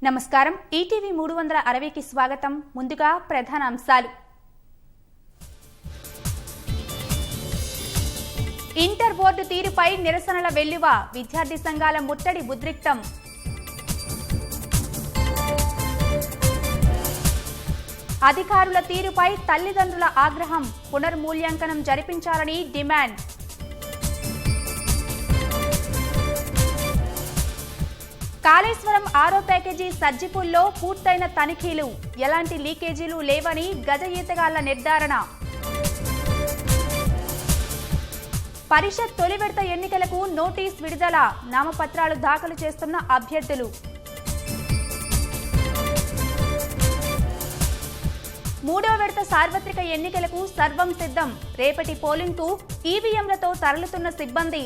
నమస్కారం ఈటీవీ 360కి స్వాగతం ముందుగా ప్రధాన అంశాలు ఇంటర్ బోర్డు తీరుపై నిరసనల వెల్లువ విద్యార్థి సంఘాల ముట్టడి ఉద్రిక్తం అధికారుల తీరుపై తల్లిదండ్రుల ఆగ్రహం పునర్మూల్యాంకనం జరిపించాలని డిమాండ్ కాళేశ్వరం ఆరో ప్యాకేజీ సర్జిపూల్లో పూర్తయిన తనిఖీలు ఎలాంటి లీకేజీలు లేవని గజ ఈతగాళ్ల నిర్ధారణ పరిషత్ తొలి విడత ఎన్నికలకు నోటీస్ విడుదల నామపత్రాలు దాఖలు చేస్తున్న అభ్యర్థులు మూడో విడత సార్వత్రిక ఎన్నికలకు సర్వం సిద్ధం రేపటి పోలింగ్కు ఈవీఎంలతో తరలుతున్న సిబ్బంది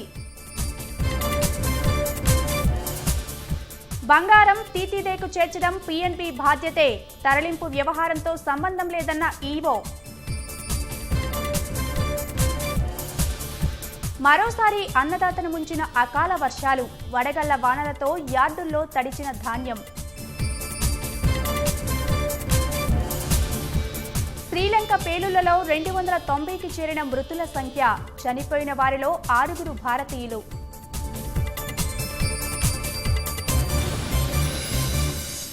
బంగారం తీతీదేకు చేర్చడం పీఎన్బీ బాధ్యతే తరలింపు వ్యవహారంతో సంబంధం లేదన్న ఈవో మరోసారి అన్నదాతను ముంచిన అకాల వర్షాలు వడగళ్ల వానలతో యార్డుల్లో తడిచిన ధాన్యం శ్రీలంక పేలుళ్లలో 290కి చేరిన మృతుల సంఖ్య చనిపోయిన వారిలో 6 భారతీయులు